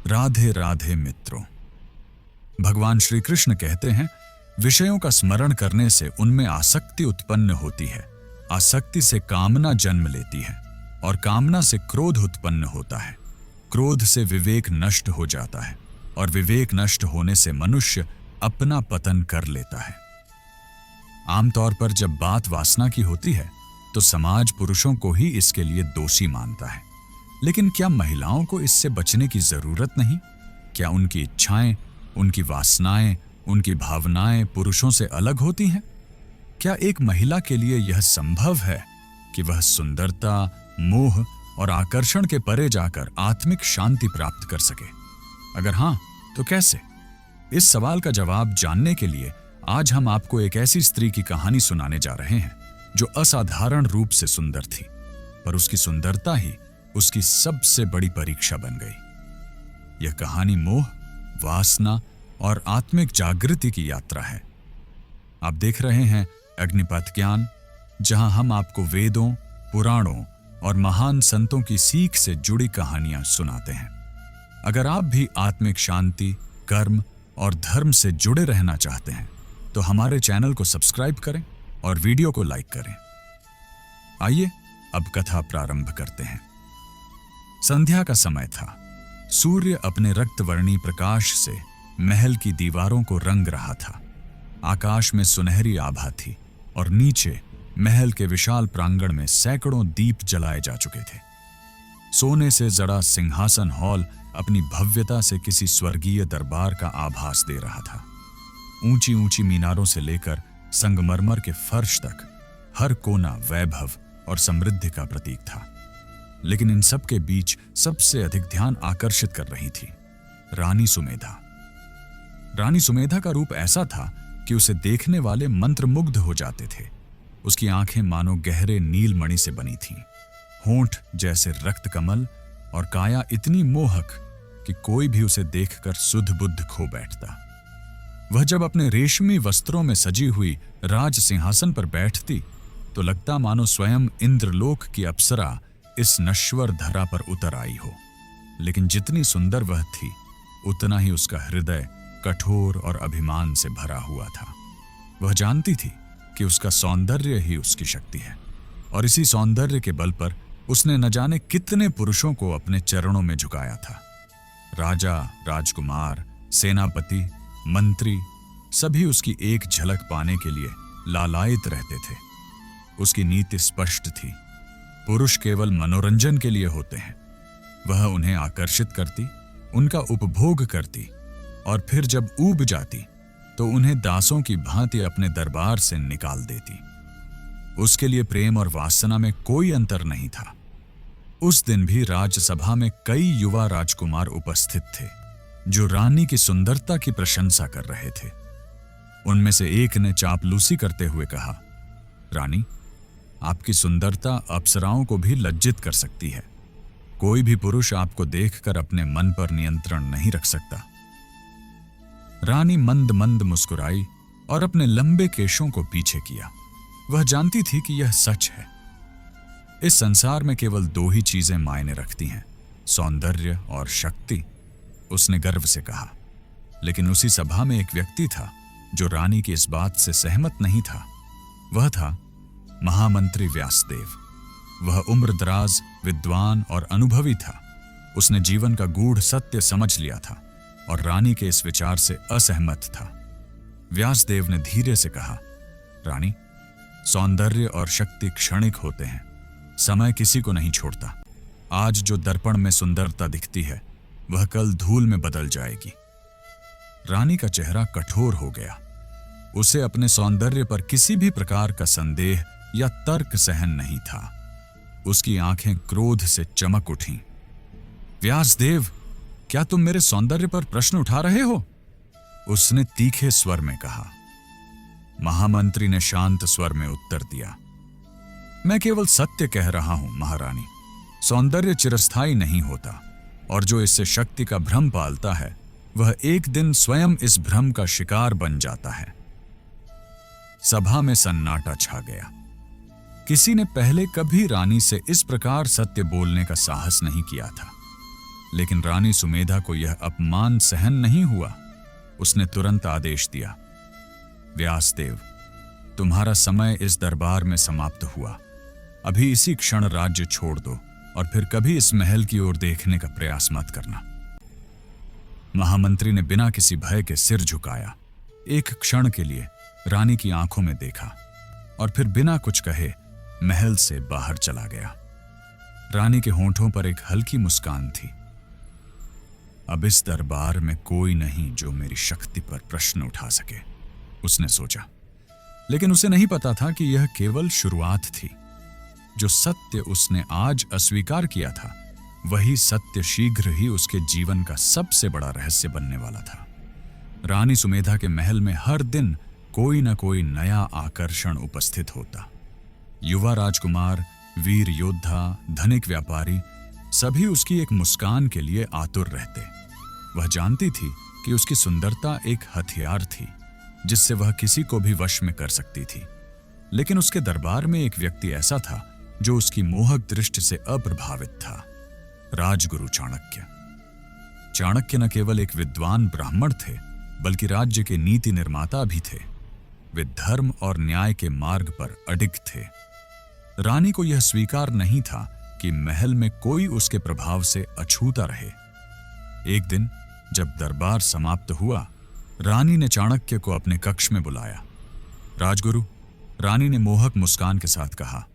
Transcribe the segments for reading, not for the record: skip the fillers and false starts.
राधे राधे मित्रों। भगवान श्री कृष्ण कहते हैं, विषयों का स्मरण करने से उनमें आसक्ति उत्पन्न होती है, आसक्ति से कामना जन्म लेती है और कामना से क्रोध उत्पन्न होता है, क्रोध से विवेक नष्ट हो जाता है और विवेक नष्ट होने से मनुष्य अपना पतन कर लेता है। आमतौर पर जब बात वासना की होती है तो समाज पुरुषों को ही इसके लिए दोषी मानता है, लेकिन क्या महिलाओं को इससे बचने की जरूरत नहीं? क्या उनकी इच्छाएं, उनकी वासनाएं, उनकी भावनाएं पुरुषों से अलग होती हैं? क्या एक महिला के लिए यह संभव है कि वह सुंदरता, मोह और आकर्षण के परे जाकर आत्मिक शांति प्राप्त कर सके? अगर हां, तो कैसे? इस सवाल का जवाब जानने के लिए आज हम आपको एक ऐसी स्त्री की कहानी सुनाने जा रहे हैं जो असाधारण रूप से सुंदर थी, पर उसकी सुंदरता ही उसकी सबसे बड़ी परीक्षा बन गई। यह कहानी मोह, वासना और आत्मिक जागृति की यात्रा है। आप देख रहे हैं अग्निपथ ज्ञान, जहां हम आपको वेदों, पुराणों और महान संतों की सीख से जुड़ी कहानियां सुनाते हैं। अगर आप भी आत्मिक शांति, कर्म और धर्म से जुड़े रहना चाहते हैं तो हमारे चैनल को सब्सक्राइब करें और वीडियो को लाइक करें। आइए अब कथा प्रारंभ करते हैं। संध्या का समय था। सूर्य अपने रक्तवर्णी प्रकाश से महल की दीवारों को रंग रहा था। आकाश में सुनहरी आभा थी और नीचे महल के विशाल प्रांगण में सैकड़ों दीप जलाए जा चुके थे। सोने से जड़ा सिंहासन हॉल अपनी भव्यता से किसी स्वर्गीय दरबार का आभास दे रहा था। ऊंची ऊंची मीनारों से लेकर संगमरमर के फर्श तक हर कोना वैभव और समृद्धि का प्रतीक था। लेकिन इन सब के बीच सबसे अधिक ध्यान आकर्षित कर रही थी रानी सुमेधा। रानी सुमेधा का रूप ऐसा था कि उसे देखने वाले मंत्रमुग्ध हो जाते थे। उसकी आंखें मानो गहरे नीलमणि से बनी थीं, होंठ जैसे रक्त कमल और काया इतनी मोहक कि कोई भी उसे देखकर सुध बुद्ध खो बैठता। वह जब अपने रेशमी वस्त्रों में सजी हुई राज सिंहासन पर बैठती तो लगता मानो स्वयं इंद्रलोक की अप्सरा इस नश्वर धरा पर उतर आई हो। लेकिन जितनी सुंदर वह थी, उतना ही उसका हृदय कठोर और अभिमान से भरा हुआ था। वह जानती थी कि उसका सौंदर्य ही उसकी शक्ति है और इसी सौंदर्य के बल पर उसने न जाने कितने पुरुषों को अपने चरणों में झुकाया था। राजा, राजकुमार, सेनापति, मंत्री सभी उसकी एक झलक पाने के लिए लालायित रहते थे। उसकी नीति स्पष्ट थी, पुरुष केवल मनोरंजन के लिए होते हैं। वह उन्हें आकर्षित करती, उनका उपभोग करती और फिर जब ऊब जाती तो उन्हें दासों की भांति अपने दरबार से निकाल देती। उसके लिए प्रेम और वासना में कोई अंतर नहीं था। उस दिन भी राजसभा में कई युवा राजकुमार उपस्थित थे जो रानी की सुंदरता की प्रशंसा कर रहे थे। उनमें से एक ने चापलूसी करते हुए कहा, रानी, आपकी सुंदरता अप्सराओं को भी लज्जित कर सकती है। कोई भी पुरुष आपको देखकर अपने मन पर नियंत्रण नहीं रख सकता। रानी मंद मंद मुस्कुराई और अपने लंबे केशों को पीछे किया। वह जानती थी कि यह सच है। इस संसार में केवल दो ही चीजें मायने रखती हैं, सौंदर्य और शक्ति, उसने गर्व से कहा। लेकिन उसी सभा में एक व्यक्ति था जो रानी की इस बात से सहमत नहीं था। वह था महामंत्री व्यासदेव। वह उम्रदराज, विद्वान और अनुभवी था। उसने जीवन का गूढ़ सत्य समझ लिया था और रानी के इस विचार से असहमत था। व्यासदेव ने धीरे से कहा, रानी, सौंदर्य और शक्ति क्षणिक होते हैं, समय किसी को नहीं छोड़ता। आज जो दर्पण में सुंदरता दिखती है वह कल धूल में बदल जाएगी। रानी का चेहरा कठोर हो गया। उसे अपने सौंदर्य पर किसी भी प्रकार का संदेह या तर्क सहन नहीं था। उसकी आंखें क्रोध से चमक उठीं। व्यासदेव, क्या तुम मेरे सौंदर्य पर प्रश्न उठा रहे हो? उसने तीखे स्वर में कहा। महामंत्री ने शांत स्वर में उत्तर दिया, मैं केवल सत्य कह रहा हूं महारानी। सौंदर्य चिरस्थायी नहीं होता और जो इससे शक्ति का भ्रम पालता है वह एक दिन स्वयं इस भ्रम का शिकार बन जाता है। सभा में सन्नाटा छा गया। किसी ने पहले कभी रानी से इस प्रकार सत्य बोलने का साहस नहीं किया था। लेकिन रानी सुमेधा को यह अपमान सहन नहीं हुआ। उसने तुरंत आदेश दिया, व्यासदेव, तुम्हारा समय इस दरबार में समाप्त हुआ। अभी इसी क्षण राज्य छोड़ दो और फिर कभी इस महल की ओर देखने का प्रयास मत करना। महामंत्री ने बिना किसी भय के सिर झुकाया, एक क्षण के लिए रानी की आंखों में देखा और फिर बिना कुछ कहे महल से बाहर चला गया। रानी के होंठों पर एक हल्की मुस्कान थी। अब इस दरबार में कोई नहीं जो मेरी शक्ति पर प्रश्न उठा सके, उसने सोचा। लेकिन उसे नहीं पता था कि यह केवल शुरुआत थी। जो सत्य उसने आज अस्वीकार किया था, वही सत्य शीघ्र ही उसके जीवन का सबसे बड़ा रहस्य बनने वाला था। रानी सुमेधा के महल में हर दिन कोई न कोई नया आकर्षण उपस्थित होता। युवा राजकुमार, वीर योद्धा, धनिक व्यापारी, सभी उसकी एक मुस्कान के लिए आतुर रहते। वह जानती थी कि उसकी सुंदरता एक हथियार थी जिससे वह किसी को भी वश में कर सकती थी। लेकिन उसके दरबार में एक व्यक्ति ऐसा था जो उसकी मोहक दृष्टि से अप्रभावित था, राजगुरु चाणक्य। चाणक्य न केवल एक विद्वान ब्राह्मण थे, बल्कि राज्य के नीति निर्माता भी थे। वे धर्म और न्याय के मार्ग पर अडिग थे। रानी को यह स्वीकार नहीं था कि महल में कोई उसके प्रभाव से अछूता रहे। एक दिन जब दरबार समाप्त हुआ, रानी ने चाणक्य को अपने कक्ष में बुलाया। राजगुरु, रानी ने मोहक मुस्कान के साथ कहा,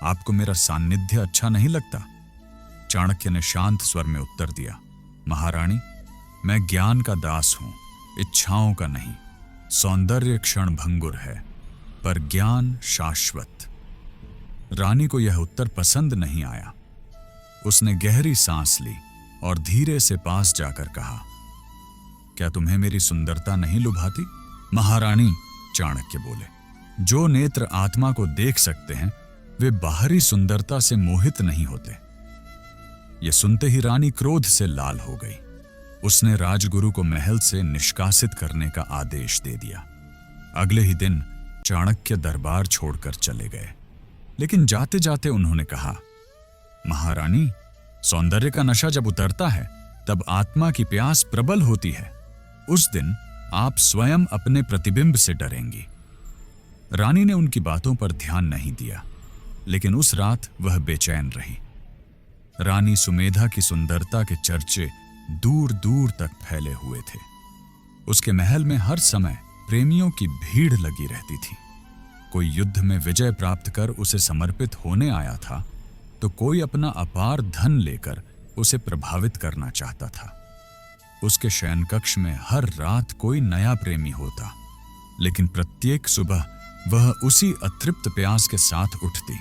आपको मेरा सान्निध्य अच्छा नहीं लगता? चाणक्य ने शांत स्वर में उत्तर दिया, महारानी, मैं ज्ञान का दास हूं, इच्छाओं का नहीं। सौंदर्य क्षण भंगुर है, पर ज्ञान शाश्वत। रानी को यह उत्तर पसंद नहीं आया। उसने गहरी सांस ली और धीरे से पास जाकर कहा, क्या तुम्हें मेरी सुंदरता नहीं लुभाती? महारानी, चाणक्य बोले, जो नेत्र आत्मा को देख सकते हैं वे बाहरी सुंदरता से मोहित नहीं होते। यह सुनते ही रानी क्रोध से लाल हो गई। उसने राजगुरु को महल से निष्कासित करने का आदेश दे दिया। अगले ही दिन चाणक्य दरबार छोड़कर चले गए। लेकिन जाते जाते उन्होंने कहा, महारानी, सौंदर्य का नशा जब उतरता है तब आत्मा की प्यास प्रबल होती है। उस दिन आप स्वयं अपने प्रतिबिंब से डरेंगी। रानी ने उनकी बातों पर ध्यान नहीं दिया, लेकिन उस रात वह बेचैन रही। रानी सुमेधा की सुंदरता के चर्चे दूर दूर तक फैले हुए थे। उसके महल में हर समय प्रेमियों की भीड़ लगी रहती थी। कोई युद्ध में विजय प्राप्त कर उसे समर्पित होने आया था, तो कोई अपना अपार धन लेकर उसे प्रभावित करना चाहता था। उसके शयन कक्ष में हर रात कोई नया प्रेमी होता, लेकिन प्रत्येक सुबह वह उसी अतृप्त प्यास के साथ उठती।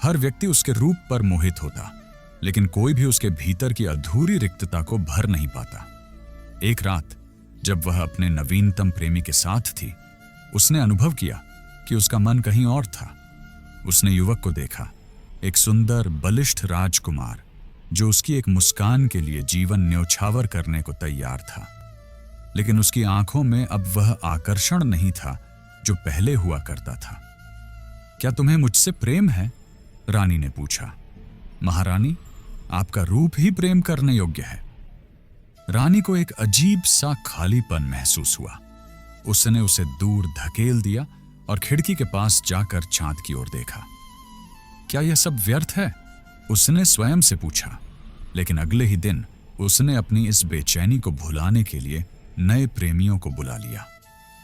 हर व्यक्ति उसके रूप पर मोहित होता, लेकिन कोई भी उसके भीतर की अधूरी रिक्तता को भर नहीं पाता। एक रात जब वह अपने नवीनतम प्रेमी के साथ थी, उसने अनुभव किया कि उसका मन कहीं और था। उसने युवक को देखा, एक सुंदर बलिष्ठ राजकुमार जो उसकी एक मुस्कान के लिए जीवन न्योछावर करने को तैयार था। लेकिन उसकी आंखों में अब वह आकर्षण नहीं था जो पहले हुआ करता था। क्या तुम्हें मुझसे प्रेम है? रानी ने पूछा। महारानी, आपका रूप ही प्रेम करने योग्य है। रानी को एक अजीब सा खालीपन महसूस हुआ। उसने उसे दूर धकेल दिया और खिड़की के पास जाकर चांद की ओर देखा। क्या यह सब व्यर्थ है? उसने स्वयं से पूछा। लेकिन अगले ही दिन उसने अपनी इस बेचैनी को भुलाने के लिए नए प्रेमियों को बुला लिया।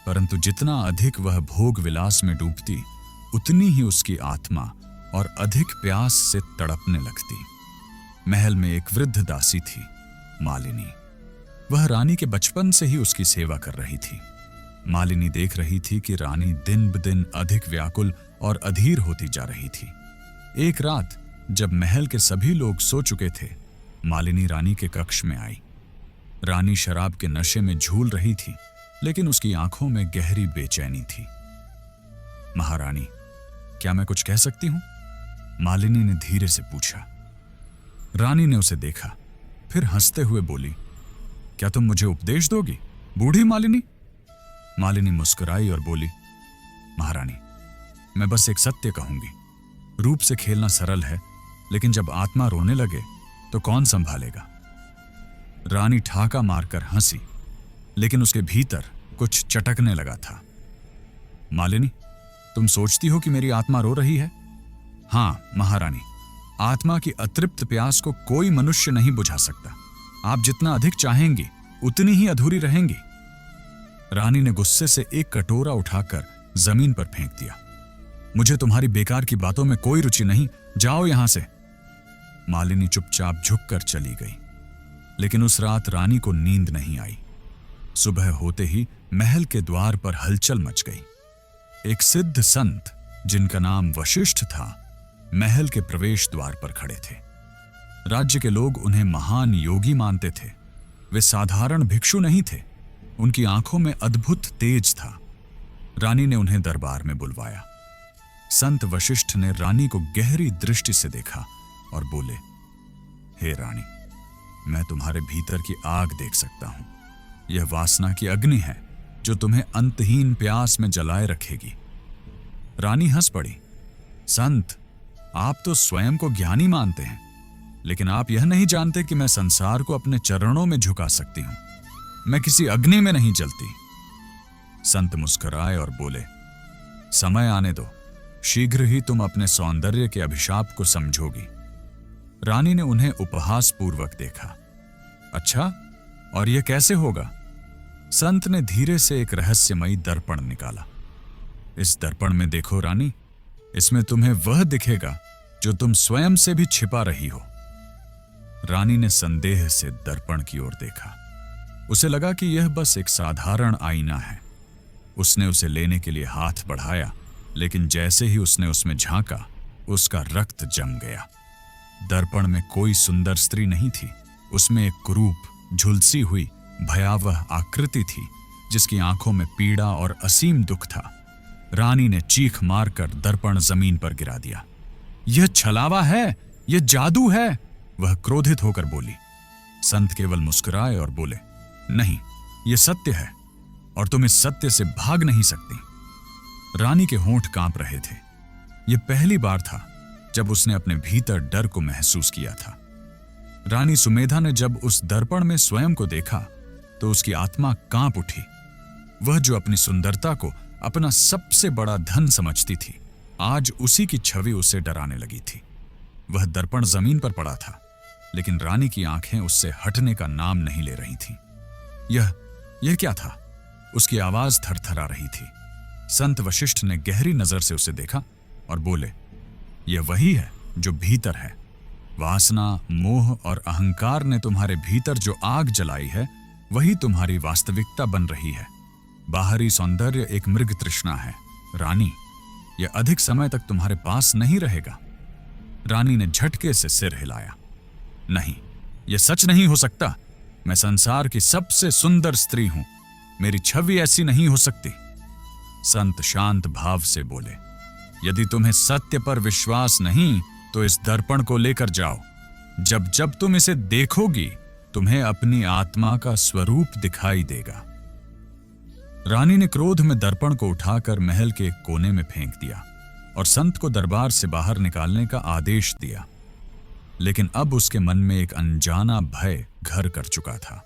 परंतु जितना अधिक वह भोग विलास में डूबती, उतनी ही उसकी आत्मा और अधिक प्यास से तड़पने लगती। महल में एक वृद्ध दासी थी, मालिनी। वह रानी के बचपन से ही उसकी सेवा कर रही थी। मालिनी देख रही थी कि रानी दिन ब दिन अधिक व्याकुल और अधीर होती जा रही थी। एक रात जब महल के सभी लोग सो चुके थे, मालिनी रानी के कक्ष में आई। रानी शराब के नशे में झूल रही थी, लेकिन उसकी आंखों में गहरी बेचैनी थी। महारानी, क्या मैं कुछ कह सकती हूं? मालिनी ने धीरे से पूछा। रानी ने उसे देखा, फिर हंसते हुए बोली, क्या तुम मुझे उपदेश दोगी, बूढ़ी मालिनी? मालिनी मुस्कुराई और बोली, महारानी, मैं बस एक सत्य कहूंगी। रूप से खेलना सरल है, लेकिन जब आत्मा रोने लगे तो कौन संभालेगा? रानी ठाका मारकर हंसी, लेकिन उसके भीतर कुछ चटकने लगा था। मालिनी, तुम सोचती हो कि मेरी आत्मा रो रही है? हां महारानी, आत्मा की अतृप्त प्यास को कोई मनुष्य नहीं बुझा सकता। आप जितना अधिक चाहेंगी उतनी ही अधूरी रहेंगी। रानी ने गुस्से से एक कटोरा उठाकर जमीन पर फेंक दिया। मुझे तुम्हारी बेकार की बातों में कोई रुचि नहीं, जाओ यहां से। मालिनी चुपचाप झुककर चली गई। लेकिन उस रात रानी को नींद नहीं आई। सुबह होते ही महल के द्वार पर हलचल मच गई। एक सिद्ध संत जिनका नाम वशिष्ठ था, महल के प्रवेश द्वार पर खड़े थे। राज्य के लोग उन्हें महान योगी मानते थे। वे साधारण भिक्षु नहीं थे। उनकी आंखों में अद्भुत तेज था। रानी ने उन्हें दरबार में बुलवाया। संत वशिष्ठ ने रानी को गहरी दृष्टि से देखा और बोले, हे रानी, मैं तुम्हारे भीतर की आग देख सकता हूं। यह वासना की अग्नि है जो तुम्हें अंतहीन प्यास में जलाए रखेगी। रानी हंस पड़ी। संत, आप तो स्वयं को ज्ञानी मानते हैं, लेकिन आप यह नहीं जानते कि मैं संसार को अपने चरणों में झुका सकती हूं। मैं किसी अग्नि में नहीं जलती। संत मुस्कुराए और बोले, समय आने दो, शीघ्र ही तुम अपने सौंदर्य के अभिशाप को समझोगी। रानी ने उन्हें उपहास पूर्वक देखा। अच्छा, और यह कैसे होगा? संत ने धीरे से एक रहस्यमयी दर्पण निकाला। इस दर्पण में देखो रानी, इसमें तुम्हें वह दिखेगा जो तुम स्वयं से भी छिपा रही हो। रानी ने संदेह से दर्पण की ओर देखा। उसे लगा कि यह बस एक साधारण आईना है। उसने उसे लेने के लिए हाथ बढ़ाया, लेकिन जैसे ही उसने उसमें झांका, उसका रक्त जम गया। दर्पण में कोई सुंदर स्त्री नहीं थी। उसमें एक कुरूप, झुलसी हुई भयावह आकृति थी, जिसकी आंखों में पीड़ा और असीम दुख था। रानी ने चीख मारकर दर्पण जमीन पर गिरा दिया। यह छलावा है, यह जादू है, वह क्रोधित होकर बोली। संत केवल मुस्कुराए और बोले, नहीं, यह सत्य है और तुम इस सत्य से भाग नहीं सकती। रानी के होंठ कांप रहे थे। यह पहली बार था जब उसने अपने भीतर डर को महसूस किया था। रानी सुमेधा ने जब उस दर्पण में स्वयं को देखा तो उसकी आत्मा कांप उठी। वह जो अपनी सुंदरता को अपना सबसे बड़ा धन समझती थी, आज उसी की छवि उसे डराने लगी थी। वह दर्पण जमीन पर पड़ा था, लेकिन रानी की आंखें उससे हटने का नाम नहीं ले रही थीं। यह क्या था? उसकी आवाज थरथरा रही थी। संत वशिष्ठ ने गहरी नजर से उसे देखा और बोले, यह वही है जो भीतर है। वासना, मोह और अहंकार ने तुम्हारे भीतर जो आग जलाई है, वही तुम्हारी वास्तविकता बन रही है। बाहरी सौंदर्य एक मृग तृष्णा है। रानी, यह अधिक समय तक तुम्हारे पास नहीं रहेगा। रानी ने झटके से सिर हिलाया। नहीं, यह सच नहीं हो सकता। मैं संसार की सबसे सुंदर स्त्री हूं। मेरी छवि ऐसी नहीं हो सकती। संत शांत भाव से बोले, यदि तुम्हें सत्य पर विश्वास नहीं तो इस दर्पण को लेकर जाओ। जब जब तुम इसे देखोगी, तुम्हें अपनी आत्मा का स्वरूप दिखाई देगा। रानी ने क्रोध में दर्पण को उठाकर महल के एक कोने में फेंक दिया और संत को दरबार से बाहर निकालने का आदेश दिया। लेकिन अब उसके मन में एक अनजाना भय घर कर चुका था।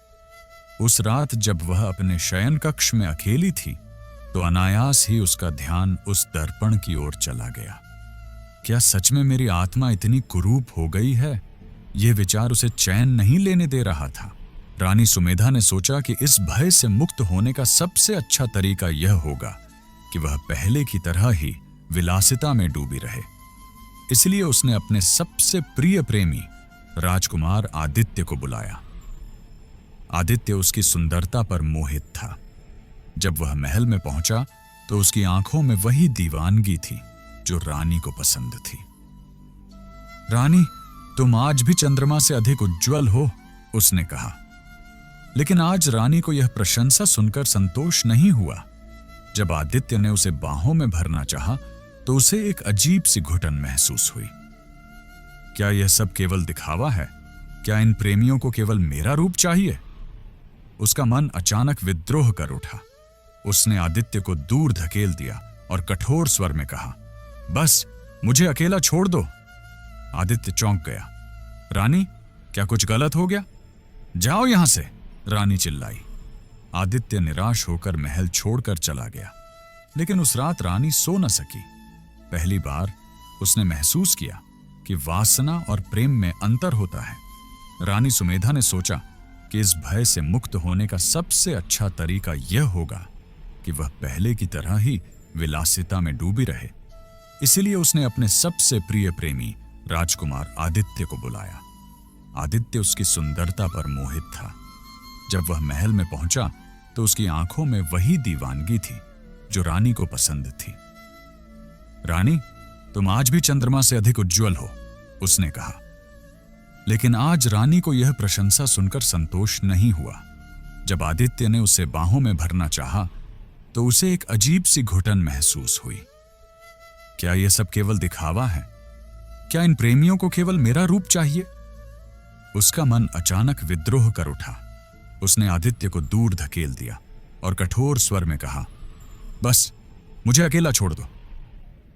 उस रात जब वह अपने शयन कक्ष में अकेली थी, तो अनायास ही उसका ध्यान उस दर्पण की ओर चला गया। क्या सच में मेरी आत्मा इतनी कुरूप हो गई है? यह विचार उसे चैन नहीं लेने दे रहा था। रानी सुमेधा ने सोचा कि इस भय से मुक्त होने का सबसे अच्छा तरीका यह होगा कि वह पहले की तरह ही विलासिता में डूबी रहे। इसलिए उसने अपने सबसे प्रिय प्रेमी राजकुमार आदित्य को बुलाया। आदित्य उसकी सुंदरता पर मोहित था। जब वह महल में पहुंचा तो उसकी आंखों में वही दीवानगी थी जो रानी को पसंद थी। रानी, तुम आज भी चंद्रमा से अधिक उज्जवल हो, उसने कहा। लेकिन आज रानी को यह प्रशंसा सुनकर संतोष नहीं हुआ। जब आदित्य ने उसे बाहों में भरना चाहा तो उसे एक अजीब सी घुटन महसूस हुई। क्या यह सब केवल दिखावा है? क्या इन प्रेमियों को केवल मेरा रूप चाहिए? उसका मन अचानक विद्रोह कर उठा। उसने आदित्य को दूर धकेल दिया और कठोर स्वर में कहा, बस मुझे अकेला छोड़ दो। आदित्य चौंक गया। रानी, क्या कुछ गलत हो गया? जाओ यहां से, रानी चिल्लाई। आदित्य निराश होकर महल छोड़कर चला गया। लेकिन उस रात रानी सो न सकी। पहली बार उसने महसूस किया कि वासना और प्रेम में अंतर होता है। रानी सुमेधा ने सोचा कि इस भय से मुक्त होने का सबसे अच्छा तरीका यह होगा कि वह पहले की तरह ही विलासिता में डूबी रहे। इसीलिए उसने अपने सबसे प्रिय प्रेमी राजकुमार आदित्य को बुलाया। आदित्य उसकी सुंदरता पर मोहित था। जब वह महल में पहुंचा तो उसकी आंखों में वही दीवानगी थी जो रानी को पसंद थी। रानी, तुम आज भी चंद्रमा से अधिक उज्जवल हो, उसने कहा। लेकिन आज रानी को यह प्रशंसा सुनकर संतोष नहीं हुआ। जब आदित्य ने उसे बाहों में भरना चाहा तो उसे एक अजीब सी घुटन महसूस हुई। क्या यह सब केवल दिखावा है? क्या इन प्रेमियों को केवल मेरा रूप चाहिए? उसका मन अचानक विद्रोह कर उठा। उसने आदित्य को दूर धकेल दिया और कठोर स्वर में कहा, बस मुझे अकेला छोड़ दो।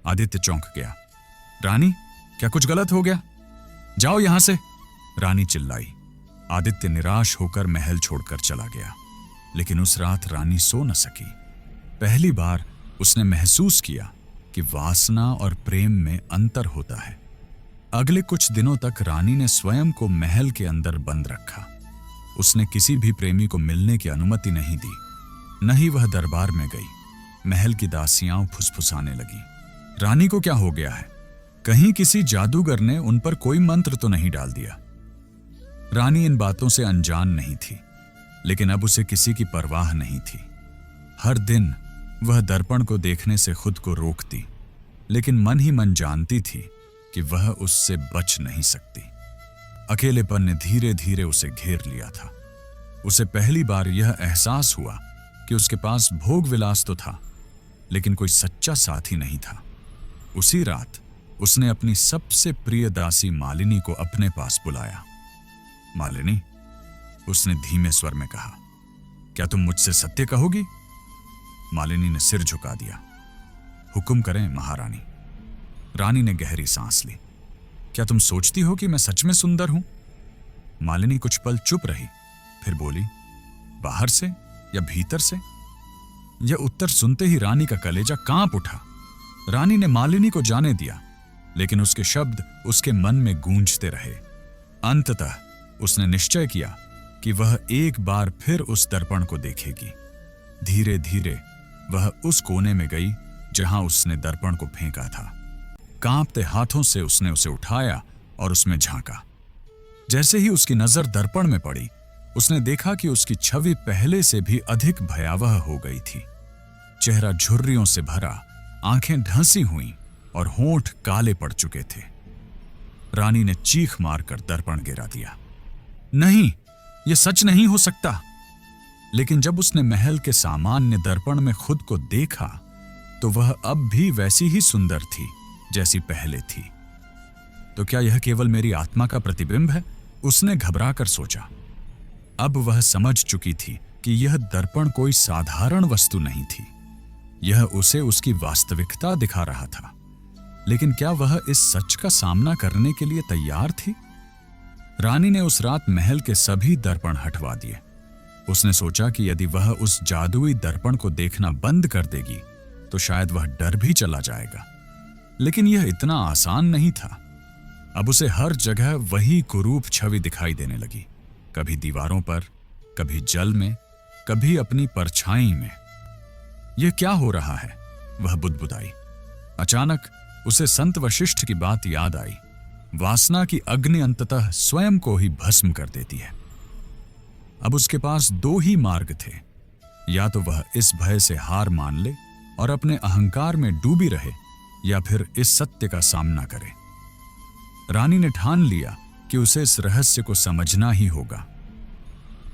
आदित्य चौंक गया। रानी, क्या कुछ गलत हो गया? जाओ यहां से, रानी चिल्लाई। आदित्य निराश होकर महल छोड़कर चला गया। लेकिन उस रात रानी सो न सकी। पहली बार उसने महसूस किया कि वासना और प्रेम में अंतर होता है। अगले कुछ दिनों तक रानी ने स्वयं को महल के अंदर बंद रखा। उसने किसी भी प्रेमी को मिलने की अनुमति नहीं दी। न ही वह दरबार में गई। महल की दासियां फुसफुसाने लगी, रानी को क्या हो गया है? कहीं किसी जादूगर ने उन पर कोई मंत्र तो नहीं डाल दिया? रानी इन बातों से अनजान नहीं थी, लेकिन अब उसे किसी की परवाह नहीं थी। हर दिन वह दर्पण को देखने से खुद को रोकती, लेकिन मन ही मन जानती थी कि वह उससे बच नहीं सकती। अकेलेपन ने धीरे धीरे उसे घेर लिया था। उसे पहली बार यह एहसास हुआ कि उसके पास भोग विलास तो था, लेकिन कोई सच्चा साथी नहीं था। उसी रात उसने अपनी सबसे प्रिय दासी मालिनी को अपने पास बुलाया। मालिनी, उसने धीमे स्वर में कहा, क्या तुम मुझसे सत्य कहोगी? मालिनी ने सिर झुका दिया। हुक्म करें महारानी। रानी ने गहरी सांस ली। क्या तुम सोचती हो कि मैं सच में सुंदर हूं? मालिनी कुछ पल चुप रही, फिर बोली, बाहर से या भीतर से? यह उत्तर सुनते ही रानी का कलेजा कांप उठा। रानी ने मालिनी को जाने दिया, लेकिन उसके शब्द उसके मन में गूंजते रहे। अंततः उसने निश्चय किया कि वह एक बार फिर उस दर्पण को देखेगी। धीरे धीरे वह उस कोने में गई जहां उसने दर्पण को फेंका था। कांपते हाथों से उसने उसे उठाया और उसमें झांका। जैसे ही उसकी नजर दर्पण में पड़ी, उसने देखा कि उसकी छवि पहले से भी अधिक भयावह हो गई थी। चेहरा झुर्रियों से भरा, आंखें ढंसी हुईं और होंठ काले पड़ चुके थे। रानी ने चीख मारकर दर्पण गिरा दिया। नहीं, यह सच नहीं हो सकता। लेकिन जब उसने महल के सामान्य दर्पण में खुद को देखा तो वह अब भी वैसी ही सुंदर थी जैसी पहले थी। तो क्या यह केवल मेरी आत्मा का प्रतिबिंब है? उसने घबराकर सोचा। अब वह समझ चुकी थी कि यह दर्पण कोई साधारण वस्तु नहीं थी। यह उसे उसकी वास्तविकता दिखा रहा था। लेकिन क्या वह इस सच का सामना करने के लिए तैयार थी? रानी ने उस रात महल के सभी दर्पण हटवा दिए। उसने सोचा कि यदि वह उस जादुई दर्पण को देखना बंद कर देगी तो शायद वह डर भी चला जाएगा। लेकिन यह इतना आसान नहीं था। अब उसे हर जगह वही कुरूप छवि दिखाई देने लगी, कभी दीवारों पर, कभी जल में, कभी अपनी परछाई में। यह क्या हो रहा है? वह बुदबुदाई। अचानक उसे संत वशिष्ठ की बात याद आई। वासना की अग्नि अंततः स्वयं को ही भस्म कर देती है। अब उसके पास दो ही मार्ग थे। या तो वह इस भय से हार मान ले और अपने अहंकार में डूबी रहे, या फिर इस सत्य का सामना करे। रानी ने ठान लिया कि उसे इस रहस्य को समझना ही होगा।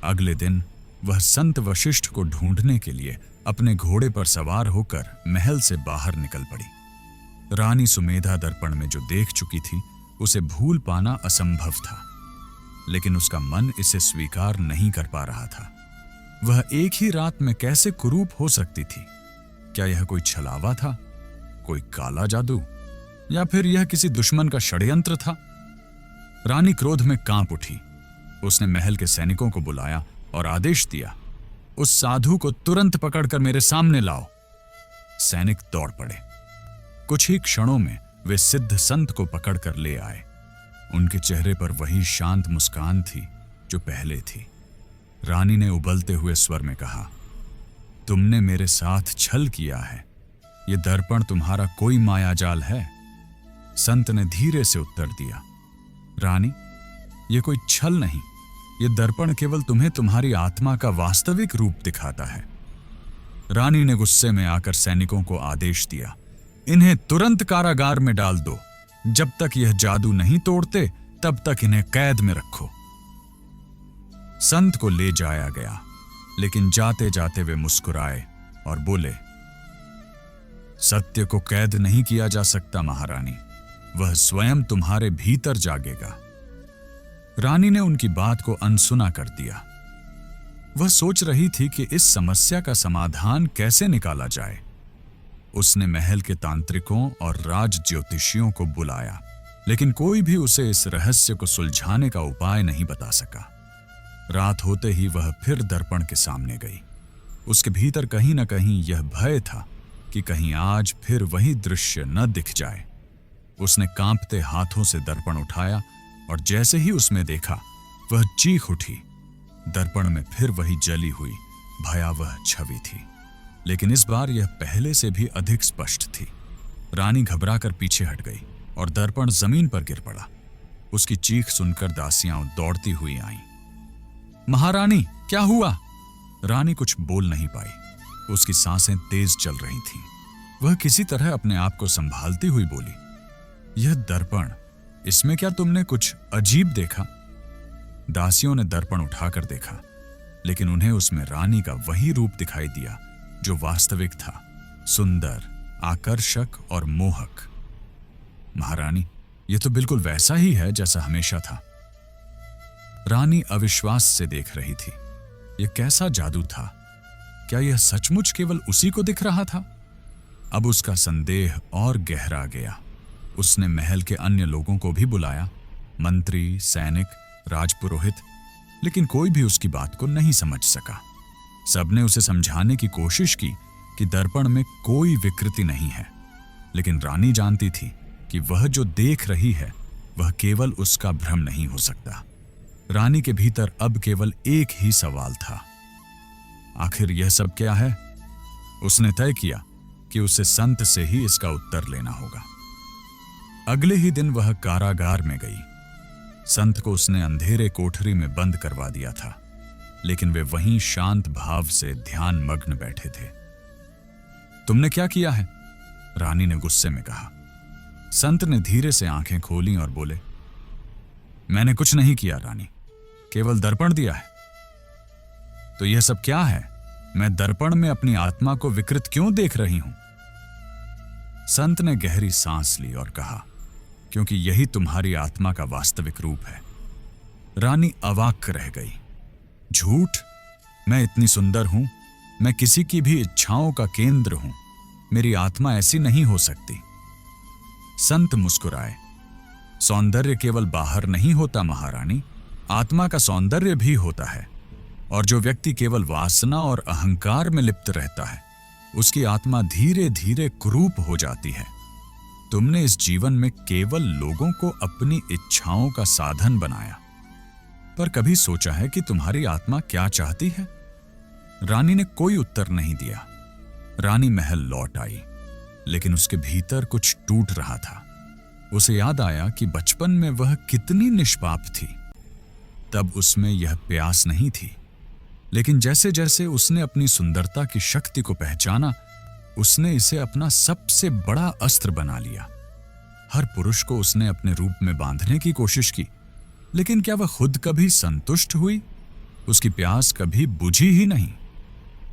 अगले दिन वह संत वशिष्ठ को ढूंढने के लिए अपने घोड़े पर सवार होकर महल से बाहर निकल पड़ी। रानी सुमेधा दर्पण में जो देख चुकी थी उसे भूल पाना असंभव था, लेकिन उसका मन इसे स्वीकार नहीं कर पा रहा था। वह एक ही रात में कैसे कुरूप हो सकती थी? क्या यह कोई छलावा था, कोई काला जादू, या फिर यह किसी दुश्मन का षड्यंत्र था? रानी क्रोध में कांप उठी। उसने महल के सैनिकों को बुलाया और आदेश दिया, उस साधु को तुरंत पकड़कर मेरे सामने लाओ। सैनिक दौड़ पड़े। कुछ ही क्षणों में वे सिद्ध संत को पकड़कर ले आए। उनके चेहरे पर वही शांत मुस्कान थी जो पहले थी। रानी ने उबलते हुए स्वर में कहा, तुमने मेरे साथ छल किया है। ये दर्पण तुम्हारा कोई मायाजाल है। संत ने धीरे से उत्तर दिया, रानी, ये कोई छल नहीं, ये दर्पण केवल तुम्हें तुम्हारी आत्मा का वास्तविक रूप दिखाता है। रानी ने गुस्से में आकर सैनिकों को आदेश दिया, इन्हें तुरंत कारागार में डाल दो। जब तक यह जादू नहीं तोड़ते तब तक इन्हें कैद में रखो। संत को ले जाया गया, लेकिन जाते जाते वे मुस्कुराए और बोले, सत्य को कैद नहीं किया जा सकता महारानी, वह स्वयं तुम्हारे भीतर जागेगा। रानी ने उनकी बात को अनसुना कर दिया। वह सोच रही थी कि इस समस्या का समाधान कैसे निकाला जाए। उसने महल के तांत्रिकों और राज ज्योतिषियों को बुलाया, लेकिन कोई भी उसे इस रहस्य को सुलझाने का उपाय नहीं बता सका। रात होते ही वह फिर दर्पण के सामने गई। उसके भीतर कहीं न कहीं यह भय था कि कहीं आज फिर वही दृश्य न दिख जाए। उसने कांपते हाथों से दर्पण उठाया और जैसे ही उसमें देखा, वह चीख उठी। दर्पण में फिर वही जली हुई भयावह छवि थी, लेकिन इस बार यह पहले से भी अधिक स्पष्ट थी। रानी घबराकर पीछे हट गई और दर्पण जमीन पर गिर पड़ा। उसकी चीख सुनकर दासियां दौड़ती हुई आईं। महारानी, क्या हुआ? रानी कुछ बोल नहीं पाई। उसकी सांसें तेज चल रही थीं। वह किसी तरह अपने आप को संभालती हुई बोली, यह दर्पण, इसमें क्या तुमने कुछ अजीब देखा? दासियों ने दर्पण उठाकर देखा, लेकिन उन्हें उसमें रानी का वही रूप दिखाई दिया जो वास्तविक था, सुंदर, आकर्षक और मोहक। महारानी, यह तो बिल्कुल वैसा ही है जैसा हमेशा था। रानी अविश्वास से देख रही थी। यह कैसा जादू था? क्या यह सचमुच केवल उसी को दिख रहा था? अब उसका संदेह और गहरा गया। उसने महल के अन्य लोगों को भी बुलाया, मंत्री, सैनिक, राजपुरोहित, लेकिन कोई भी उसकी बात को नहीं समझ सका। सबने उसे समझाने की कोशिश की कि दर्पण में कोई विकृति नहीं है, लेकिन रानी जानती थी कि वह जो देख रही है वह केवल उसका भ्रम नहीं हो सकता। रानी के भीतर अब केवल एक ही सवाल था, आखिर यह सब क्या है? उसने तय किया कि उसे संत से ही इसका उत्तर लेना होगा। अगले ही दिन वह कारागार में गई। संत को उसने अंधेरे कोठरी में बंद करवा दिया था, लेकिन वे वहीं शांत भाव से ध्यान मग्न बैठे थे। तुमने क्या किया है? रानी ने गुस्से में कहा। संत ने धीरे से आंखें खोली और बोले, मैंने कुछ नहीं किया रानी, केवल दर्पण दिया है। तो यह सब क्या है? मैं दर्पण में अपनी आत्मा को विकृत क्यों देख रही हूं? संत ने गहरी सांस ली और कहा, क्योंकि यही तुम्हारी आत्मा का वास्तविक रूप है। रानी अवाक रह गई। झूठ? मैं इतनी सुंदर हूं, मैं किसी की भी इच्छाओं का केंद्र हूं, मेरी आत्मा ऐसी नहीं हो सकती। संत मुस्कुराए। सौंदर्य केवल बाहर नहीं होता महारानी, आत्मा का सौंदर्य भी होता है, और जो व्यक्ति केवल वासना और अहंकार में लिप्त रहता है, उसकी आत्मा धीरे धीरे कुरूप हो जाती है। तुमने इस जीवन में केवल लोगों को अपनी इच्छाओं का साधन बनाया, पर कभी सोचा है कि तुम्हारी आत्मा क्या चाहती है? रानी ने कोई उत्तर नहीं दिया। रानी महल लौट आई, लेकिन उसके भीतर कुछ टूट रहा था। उसे याद आया कि बचपन में वह कितनी निष्पाप थी। तब उसमें यह प्यास नहीं थी, लेकिन जैसे जैसे उसने अपनी सुंदरता की शक्ति को पहचाना, उसने इसे अपना सबसे बड़ा अस्त्र बना लिया। हर पुरुष को उसने अपने रूप में बांधने की कोशिश की, लेकिन क्या वह खुद कभी संतुष्ट हुई? उसकी प्यास कभी बुझी ही नहीं।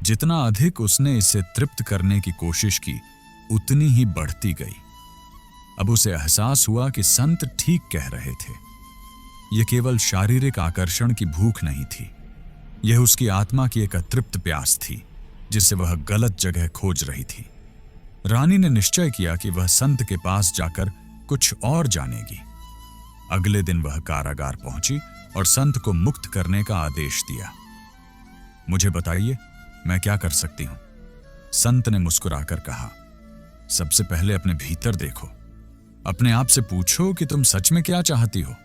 जितना अधिक उसने इसे तृप्त करने की कोशिश की, उतनी ही बढ़ती गई। अब उसे एहसास हुआ कि संत ठीक कह रहे थे। यह केवल शारीरिक आकर्षण की भूख नहीं थी, यह उसकी आत्मा की एक अतृप्त प्यास थी, जिसे वह गलत जगह खोज रही थी। रानी ने निश्चय किया कि वह संत के पास जाकर कुछ और जानेगी। अगले दिन वह कारागार पहुंची और संत को मुक्त करने का आदेश दिया। मुझे बताइए, मैं क्या कर सकती हूं? संत ने मुस्कुराकर कहा, सबसे पहले अपने भीतर देखो, अपने आप से पूछो कि तुम सच में क्या चाहती हो।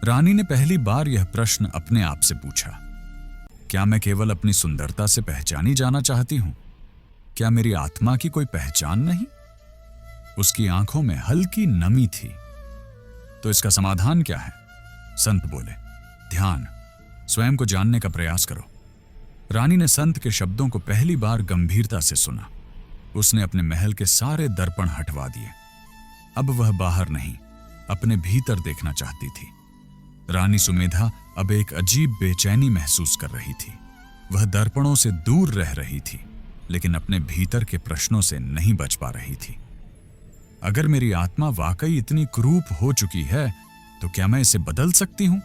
रानी ने पहली बार यह प्रश्न अपने आप से पूछा। क्या मैं केवल अपनी सुंदरता से पहचानी जाना चाहती हूं? क्या मेरी आत्मा की कोई पहचान नहीं? उसकी आंखों में हल्की नमी थी। तो इसका समाधान क्या है? संत बोले, ध्यान, स्वयं को जानने का प्रयास करो। रानी ने संत के शब्दों को पहली बार गंभीरता से सुना। उसने अपने महल के सारे दर्पण हटवा दिए। अब वह बाहर नहीं, अपने भीतर देखना चाहती थी। रानी सुमेधा अब एक अजीब बेचैनी महसूस कर रही थी। वह दर्पणों से दूर रह रही थी, लेकिन अपने भीतर के प्रश्नों से नहीं बच पा रही थी। अगर मेरी आत्मा वाकई इतनी कुरूप हो चुकी है, तो क्या मैं इसे बदल सकती हूं?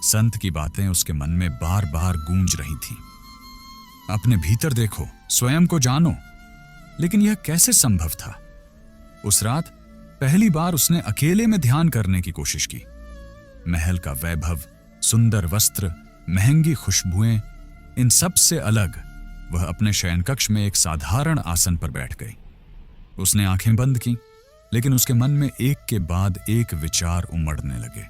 संत की बातें उसके मन में बार बार गूंज रही थीं। अपने भीतर देखो, स्वयं को जानो। लेकिन यह कैसे संभव था? उस रात पहली बार उसने अकेले में ध्यान करने की कोशिश की। महल का वैभव, सुंदर वस्त्र, महंगी खुशबुएं, इन सब से अलग वह अपने शयनकक्ष में एक साधारण आसन पर बैठ गई। उसने आंखें बंद की, लेकिन उसके मन में एक के बाद एक विचार उमड़ने लगे।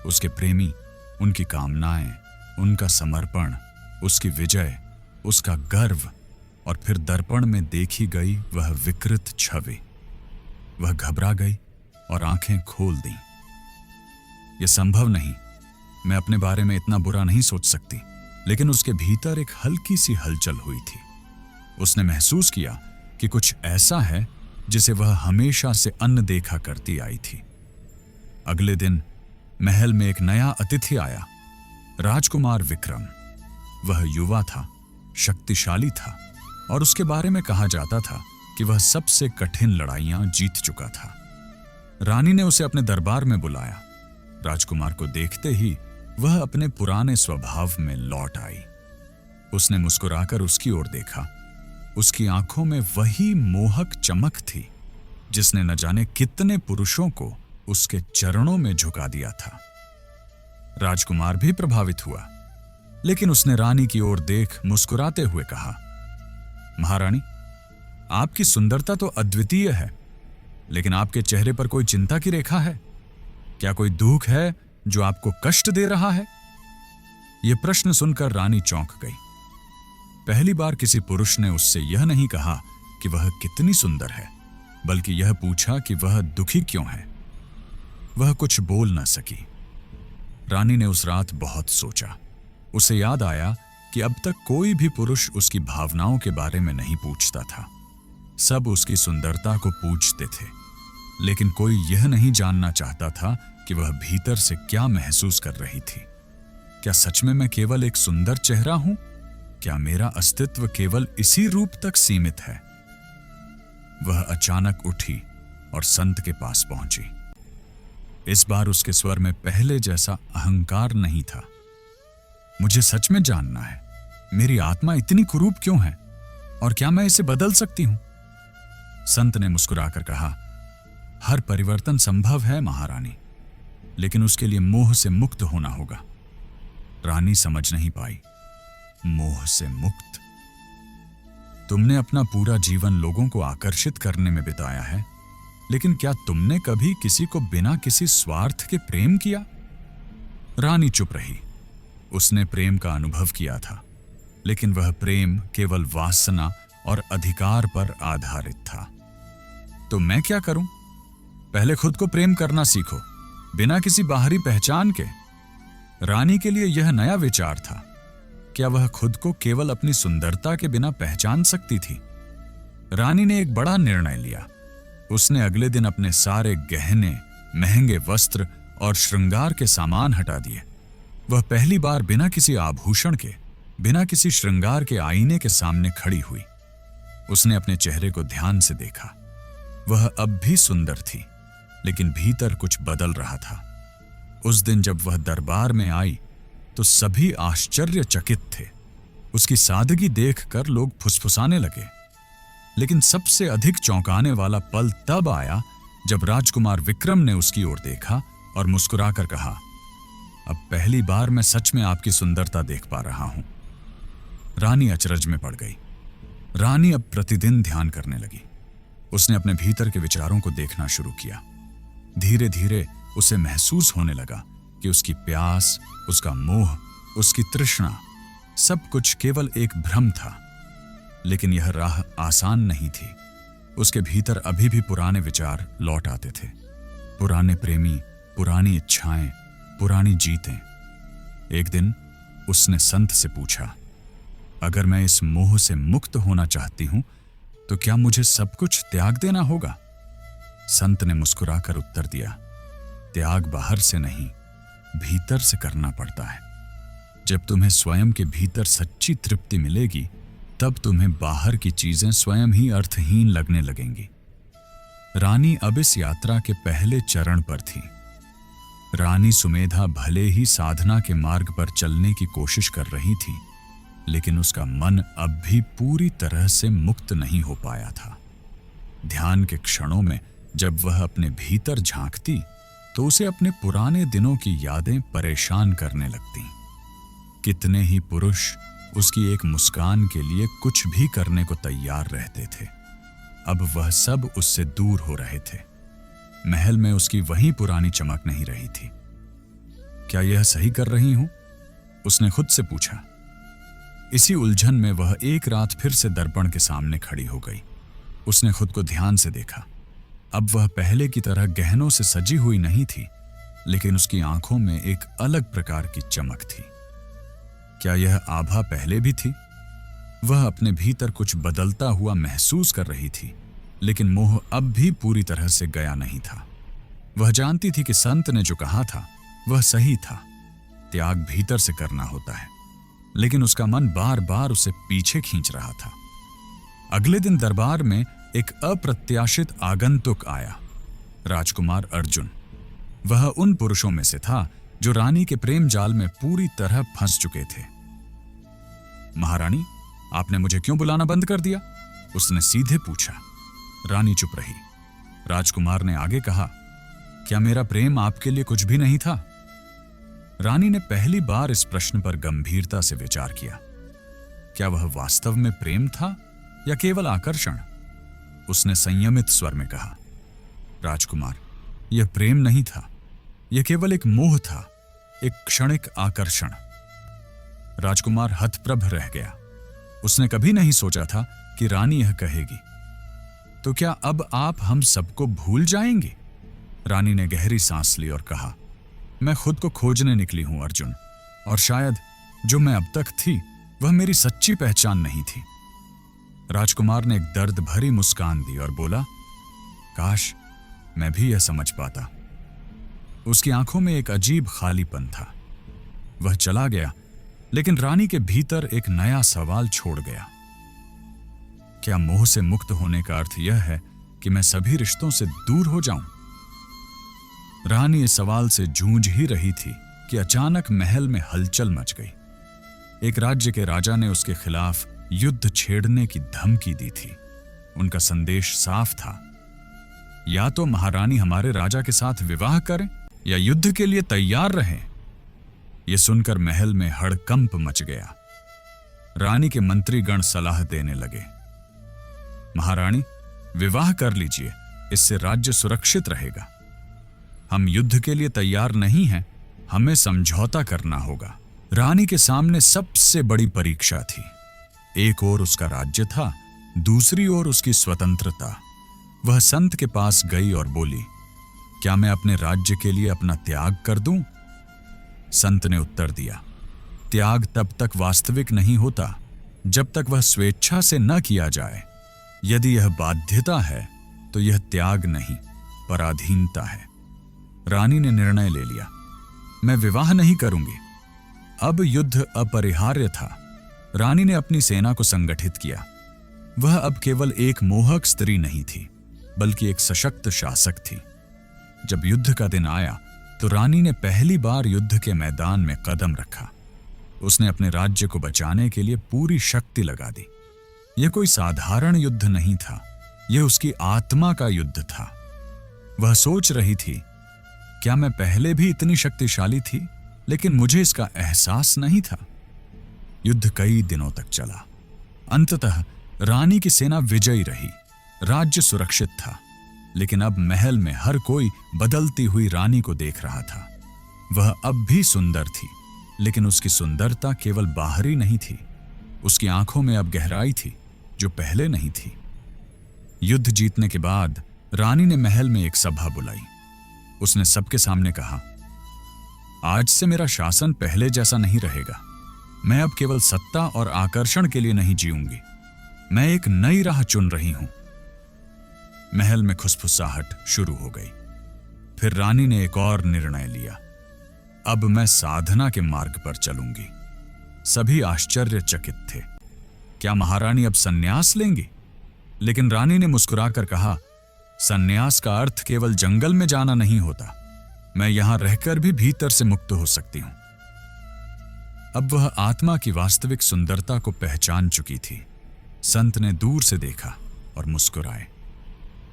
उसके प्रेमी, उनकी कामनाएं, उनका समर्पण, उसकी विजय, उसका गर्व, और फिर दर्पण में देखी गई वह विकृत छवि। वह घबरा गई और आंखें खोल दी। यह संभव नहीं, मैं अपने बारे में इतना बुरा नहीं सोच सकती। लेकिन उसके भीतर एक हल्की सी हलचल हुई थी। उसने महसूस किया कि कुछ ऐसा है जिसे वह हमेशा से अनदेखा करती आई थी। अगले दिन महल में एक नया अतिथि आया, राजकुमार विक्रम। वह युवा था, शक्तिशाली था, और उसके बारे में कहा जाता था कि वह सबसे कठिन लड़ाइयां जीत चुका था। रानी ने उसे अपने दरबार में बुलाया। राजकुमार को देखते ही वह अपने पुराने स्वभाव में लौट आई। उसने मुस्कुराकर उसकी ओर देखा। उसकी आंखों में वही मोहक चमक थी जिसने न जाने कितने पुरुषों को उसके चरणों में झुका दिया था। राजकुमार भी प्रभावित हुआ, लेकिन उसने रानी की ओर देख मुस्कुराते हुए कहा, महारानी, आपकी सुंदरता तो अद्वितीय है, लेकिन आपके चेहरे पर कोई चिंता की रेखा है? क्या कोई दुख है जो आपको कष्ट दे रहा है? यह प्रश्न सुनकर रानी चौंक गई। पहली बार किसी पुरुष ने उससे यह नहीं कहा कि वह कितनी सुंदर है, बल्कि यह पूछा कि वह दुखी क्यों है। वह कुछ बोल न सकी। रानी ने उस रात बहुत सोचा। उसे याद आया कि अब तक कोई भी पुरुष उसकी भावनाओं के बारे में नहीं पूछता था। सब उसकी सुंदरता को पूछते थे, लेकिन कोई यह नहीं जानना चाहता था कि वह भीतर से क्या महसूस कर रही थी। क्या सच में मैं केवल एक सुंदर चेहरा हूं? क्या मेरा अस्तित्व केवल इसी रूप तक सीमित है? वह अचानक उठी और संत के पास पहुंची। इस बार उसके स्वर में पहले जैसा अहंकार नहीं था। मुझे सच में जानना है, मेरी आत्मा इतनी कुरूप क्यों है, और क्या मैं इसे बदल सकती हूं? संत ने मुस्कुराकर कहा, हर परिवर्तन संभव है महारानी, लेकिन उसके लिए मोह से मुक्त होना होगा। रानी समझ नहीं पाई। मोह से मुक्त? तुमने अपना पूरा जीवन लोगों को आकर्षित करने में बिताया है, लेकिन क्या तुमने कभी किसी को बिना किसी स्वार्थ के प्रेम किया? रानी चुप रही। उसने प्रेम का अनुभव किया था, लेकिन वह प्रेम केवल वासना और अधिकार पर आधारित था। तो मैं क्या करूं? पहले खुद को प्रेम करना सीखो, बिना किसी बाहरी पहचान के। रानी के लिए यह नया विचार था। क्या वह खुद को केवल अपनी सुंदरता के बिना पहचान सकती थी? रानी ने एक बड़ा निर्णय लिया। उसने अगले दिन अपने सारे गहने, महंगे वस्त्र और श्रृंगार के सामान हटा दिए। वह पहली बार बिना किसी आभूषण के, बिना किसी श्रृंगार के आईने के सामने खड़ी हुई। उसने अपने चेहरे को ध्यान से देखा। वह अब भी सुंदर थी, लेकिन भीतर कुछ बदल रहा था। उस दिन जब वह दरबार में आई तो सभी आश्चर्यचकित थे। उसकी सादगी देखकर लोग फुसफुसाने लगे। लेकिन सबसे अधिक चौंकाने वाला पल तब आया जब राजकुमार विक्रम ने उसकी ओर देखा और मुस्कुराकर कहा, अब पहली बार मैं सच में आपकी सुंदरता देख पा रहा हूं। रानी अचरज में पड़ गई। रानी अब प्रतिदिन ध्यान करने लगी। उसने अपने भीतर के विचारों को देखना शुरू किया। धीरे धीरे उसे महसूस होने लगा कि उसकी प्यास, उसका मोह, उसकी तृष्णा, सब कुछ केवल एक भ्रम था। लेकिन यह राह आसान नहीं थी। उसके भीतर अभी भी पुराने विचार लौट आते थे, पुराने प्रेमी, पुरानी इच्छाएं, पुरानी जीतें। एक दिन उसने संत से पूछा, अगर मैं इस मोह से मुक्त होना चाहती हूं तो क्या मुझे सब कुछ त्याग देना होगा? संत ने मुस्कुराकर उत्तर दिया, त्याग बाहर से नहीं, भीतर से करना पड़ता है। जब तुम्हें स्वयं के भीतर सच्ची तृप्ति मिलेगी, तब तुम्हें बाहर की चीजें स्वयं ही अर्थहीन लगने लगेंगी। रानी अब इस यात्रा के पहले चरण पर थी। रानी सुमेधा भले ही साधना के मार्ग पर चलने की कोशिश कर रही थी, लेकिन उसका मन अब भी पूरी तरह से मुक्त नहीं हो पाया था। ध्यान के क्षणों में जब वह अपने भीतर झांकती तो उसे अपने पुराने दिनों की यादें परेशान करने लगती। कितने ही पुरुष उसकी एक मुस्कान के लिए कुछ भी करने को तैयार रहते थे। अब वह सब उससे दूर हो रहे थे। महल में उसकी वही पुरानी चमक नहीं रही थी। क्या यह सही कर रही हूं? उसने खुद से पूछा। इसी उलझन में वह एक रात फिर से दर्पण के सामने खड़ी हो गई। उसने खुद को ध्यान से देखा। अब वह पहले की तरह गहनों से सजी हुई नहीं थी, लेकिन उसकी आंखों में एक अलग प्रकार की चमक थी। क्या यह आभा पहले भी थी? वह अपने भीतर कुछ बदलता हुआ महसूस कर रही थी, लेकिन मोह अब भी पूरी तरह से गया नहीं था। वह जानती थी कि संत ने जो कहा था वह सही था, त्याग भीतर से करना होता है, लेकिन उसका मन बार बार उसे पीछे खींच रहा था। अगले दिन दरबार में एक अप्रत्याशित आगंतुक आया, राजकुमार अर्जुन। वह उन पुरुषों में से था जो रानी के प्रेम जाल में पूरी तरह फंस चुके थे। महारानी, आपने मुझे क्यों बुलाना बंद कर दिया? उसने सीधे पूछा। रानी चुप रही। राजकुमार ने आगे कहा, क्या मेरा प्रेम आपके लिए कुछ भी नहीं था? रानी ने पहली बार इस प्रश्न पर गंभीरता से विचार किया। क्या वह वास्तव में प्रेम था या केवल आकर्षण? उसने संयमित स्वर में कहा, राजकुमार, यह प्रेम नहीं था, यह केवल एक मोह था, एक क्षणिक आकर्षण। राजकुमार हतप्रभ रह गया। उसने कभी नहीं सोचा था कि रानी यह कहेगी। तो क्या अब आप हम सबको भूल जाएंगे? रानी ने गहरी सांस ली और कहा, मैं खुद को खोजने निकली हूं अर्जुन, और शायद जो मैं अब तक थी वह मेरी सच्ची पहचान नहीं थी। राजकुमार ने एक दर्द भरी मुस्कान दी और बोला, काश मैं भी यह समझ पाता। उसकी आंखों में एक अजीब खालीपन था। वह चला गया, लेकिन रानी के भीतर एक नया सवाल छोड़ गया। क्या मोह से मुक्त होने का अर्थ यह है कि मैं सभी रिश्तों से दूर हो जाऊं? रानी इस सवाल से जूझ ही रही थी कि अचानक महल में हलचल मच गई। एक राज्य के राजा ने उसके खिलाफ युद्ध छेड़ने की धमकी दी थी। उनका संदेश साफ था, या तो महारानी हमारे राजा के साथ विवाह करें या युद्ध के लिए तैयार रहें। यह सुनकर महल में हड़कंप मच गया। रानी के मंत्रीगण सलाह देने लगे, महारानी, विवाह कर लीजिए, इससे राज्य सुरक्षित रहेगा। हम युद्ध के लिए तैयार नहीं हैं, हमें समझौता करना होगा। रानी के सामने सबसे बड़ी परीक्षा थी। एक ओर उसका राज्य था, दूसरी ओर उसकी स्वतंत्रता। वह संत के पास गई और बोली, क्या मैं अपने राज्य के लिए अपना त्याग कर दूं? संत ने उत्तर दिया, त्याग तब तक वास्तविक नहीं होता जब तक वह स्वेच्छा से न किया जाए। यदि यह बाध्यता है तो यह त्याग नहीं, पराधीनता है। रानी ने निर्णय ले लिया, मैं विवाह नहीं करूंगी। अब युद्ध अपरिहार्य था। रानी ने अपनी सेना को संगठित किया। वह अब केवल एक मोहक स्त्री नहीं थी, बल्कि एक सशक्त शासक थी। जब युद्ध का दिन आया तो रानी ने पहली बार युद्ध के मैदान में कदम रखा। उसने अपने राज्य को बचाने के लिए पूरी शक्ति लगा दी। यह कोई साधारण युद्ध नहीं था, यह उसकी आत्मा का युद्ध था। वह सोच रही थी, क्या मैं पहले भी इतनी शक्तिशाली थी, लेकिन मुझे इसका एहसास नहीं था। युद्ध कई दिनों तक चला। अंततः रानी की सेना विजयी रही, राज्य सुरक्षित था। लेकिन अब महल में हर कोई बदलती हुई रानी को देख रहा था। वह अब भी सुंदर थी, लेकिन उसकी सुंदरता केवल बाहरी नहीं थी। उसकी आंखों में अब गहराई थी जो पहले नहीं थी। युद्ध जीतने के बाद रानी ने महल में एक सभा बुलाई। उसने सबके सामने कहा, आज से मेरा शासन पहले जैसा नहीं रहेगा। मैं अब केवल सत्ता और आकर्षण के लिए नहीं जीऊंगी। मैं एक नई राह चुन रही हूं। महल में खुसफुसाहट शुरू हो गई। फिर रानी ने एक और निर्णय लिया, अब मैं साधना के मार्ग पर चलूंगी। सभी आश्चर्यचकित थे। क्या महारानी अब सन्यास लेंगी? लेकिन रानी ने मुस्कुराकर कहा, सन्यास का अर्थ केवल जंगल में जाना नहीं होता। मैं यहां रहकर भी भीतर से मुक्त हो सकती हूं। अब वह आत्मा की वास्तविक सुंदरता को पहचान चुकी थी। संत ने दूर से देखा और मुस्कुराए।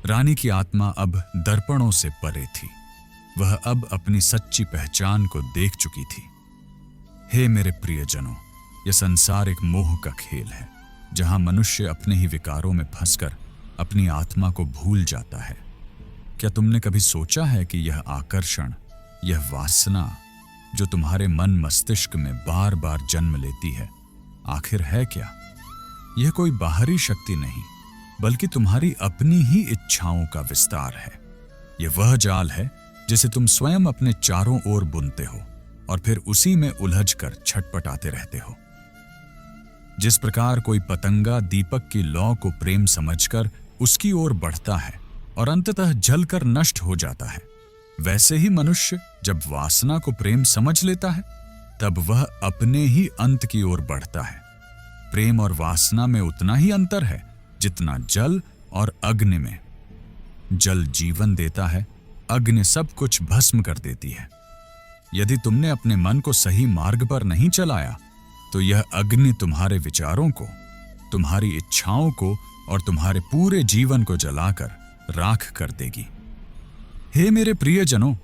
रानी की आत्मा अब दर्पणों से परे थी। वह अब अपनी सच्ची पहचान को देख चुकी थी। हे मेरे प्रियजनों, यह संसार एक मोह का खेल है, जहां मनुष्य अपने ही विकारों में फंसकर अपनी आत्मा को भूल जाता है। क्या तुमने कभी सोचा है कि यह आकर्षण, यह वासना जो तुम्हारे मन मस्तिष्क में बार बार जन्म लेती है, आखिर है क्या? यह कोई बाहरी शक्ति नहीं, बल्कि तुम्हारी अपनी ही इच्छाओं का विस्तार है। यह वह जाल है जिसे तुम स्वयं अपने चारों ओर बुनते हो और फिर उसी में उलझकर छटपटाते रहते हो। जिस प्रकार कोई पतंगा दीपक की लौ को प्रेम समझकर उसकी ओर बढ़ता है और अंततः जलकर नष्ट हो जाता है, वैसे ही मनुष्य जब वासना को प्रेम समझ लेता है, तब वह अपने ही अंत की ओर बढ़ता है। प्रेम और वासना में उतना ही अंतर है जितना जल और अग्नि में। जल जीवन देता है, अग्नि सब कुछ भस्म कर देती है। यदि तुमने अपने मन को सही मार्ग पर नहीं चलाया, तो यह अग्नि तुम्हारे विचारों को, तुम्हारी इच्छाओं को और तुम्हारे पूरे जीवन को जलाकर राख कर देगी। हे मेरे प्रियजनों,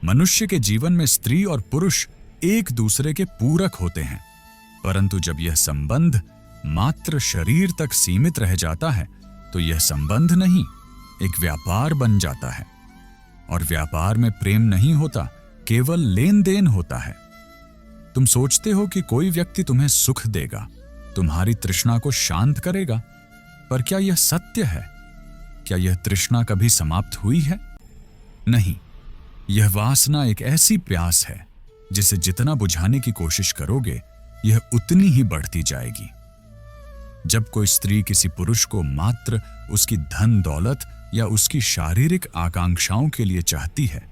मनुष्य के जीवन में स्त्री और पुरुष एक दूसरे के पूरक होते हैं, परंतु जब यह संबंध मात्र शरीर तक सीमित रह जाता है, तो यह संबंध नहीं, एक व्यापार बन जाता है। और व्यापार में प्रेम नहीं होता, केवल लेन देन होता है। तुम सोचते हो कि कोई व्यक्ति तुम्हें सुख देगा, तुम्हारी तृष्णा को शांत करेगा, पर क्या यह सत्य है? क्या यह तृष्णा कभी समाप्त हुई है? नहीं, यह वासना एक ऐसी प्यास है जिसे जितना बुझाने की कोशिश करोगे, यह उतनी ही बढ़ती जाएगी। जब कोई स्त्री किसी पुरुष को मात्र उसकी धन दौलत या उसकी शारीरिक आकांक्षाओं के लिए चाहती है,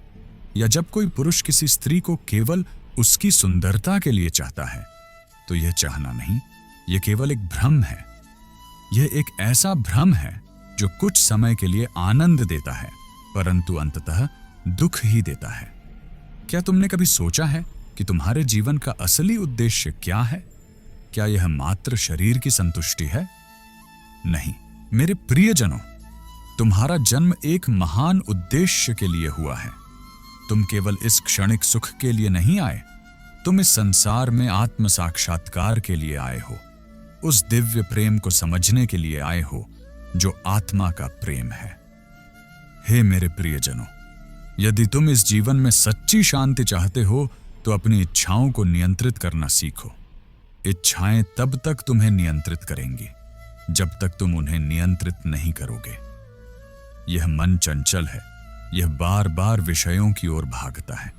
या जब कोई पुरुष किसी स्त्री को केवल उसकी सुंदरता के लिए चाहता है, तो यह चाहना नहीं, यह केवल एक भ्रम है। यह एक ऐसा भ्रम है जो कुछ समय के लिए आनंद देता है, परंतु अंततः दुख ही देता है। क्या तुमने कभी सोचा है कि तुम्हारे जीवन का असली उद्देश्य क्या है? क्या यह मात्र शरीर की संतुष्टि है? नहीं मेरे प्रियजनों, तुम्हारा जन्म एक महान उद्देश्य के लिए हुआ है। तुम केवल इस क्षणिक सुख के लिए नहीं आए, तुम इस संसार में आत्म साक्षात्कार के लिए आए हो। उस दिव्य प्रेम को समझने के लिए आए हो जो आत्मा का प्रेम है। हे मेरे प्रियजनों, यदि तुम इस जीवन में सच्ची शांति चाहते हो, तो अपनी इच्छाओं को नियंत्रित करना सीखो। इच्छाएं तब तक तुम्हें नियंत्रित करेंगी जब तक तुम उन्हें नियंत्रित नहीं करोगे। यह मन चंचल है, यह बार बार विषयों की ओर भागता है,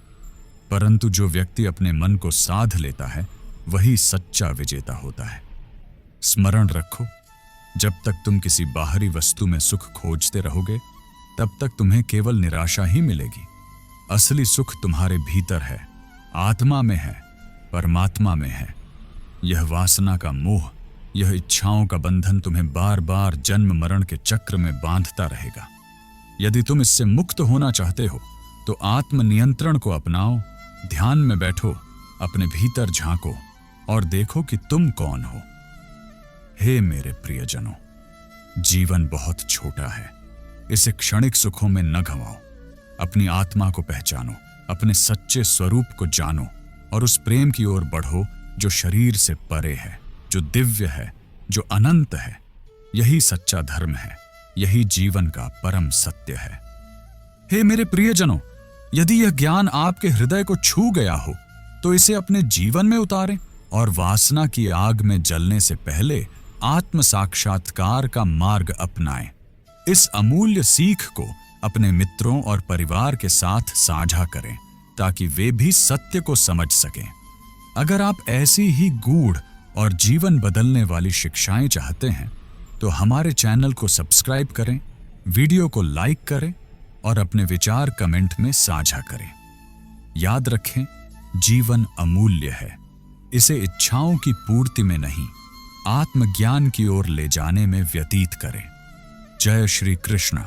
परंतु जो व्यक्ति अपने मन को साध लेता है, वही सच्चा विजेता होता है। स्मरण रखो, जब तक तुम किसी बाहरी वस्तु में सुख खोजते रहोगे, तब तक तुम्हें केवल निराशा ही मिलेगी। असली सुख तुम्हारे भीतर है, आत्मा में है, परमात्मा में है। यह वासना का मोह, यह इच्छाओं का बंधन तुम्हें बार बार जन्म मरण के चक्र में बांधता रहेगा। यदि तुम इससे मुक्त होना चाहते हो, तो आत्म नियंत्रण को अपनाओ, ध्यान में बैठो, अपने भीतर झांको और देखो कि तुम कौन हो। हे मेरे प्रियजनों, जीवन बहुत छोटा है, इसे क्षणिक सुखों में न गंवाओ। अपनी आत्मा को पहचानो, अपने सच्चे स्वरूप को जानो और उस प्रेम की ओर बढ़ो जो शरीर से परे है, जो दिव्य है, जो अनंत है। यही सच्चा धर्म है, यही जीवन का परम सत्य है। हे मेरे प्रियजनों, यदि यह ज्ञान आपके हृदय को छू गया हो तो इसे अपने जीवन में उतारें और वासना की आग में जलने से पहले आत्म साक्षात्कार का मार्ग अपनाएं। इस अमूल्य सीख को अपने मित्रों और परिवार के साथ साझा करें ताकि वे भी सत्य को समझ सकें। अगर आप ऐसी ही गूढ़ और जीवन बदलने वाली शिक्षाएं चाहते हैं तो हमारे चैनल को सब्सक्राइब करें, वीडियो को लाइक करें और अपने विचार कमेंट में साझा करें। याद रखें, जीवन अमूल्य है। इसे इच्छाओं की पूर्ति में नहीं, आत्मज्ञान की ओर ले जाने में व्यतीत करें। जय श्री कृष्ण।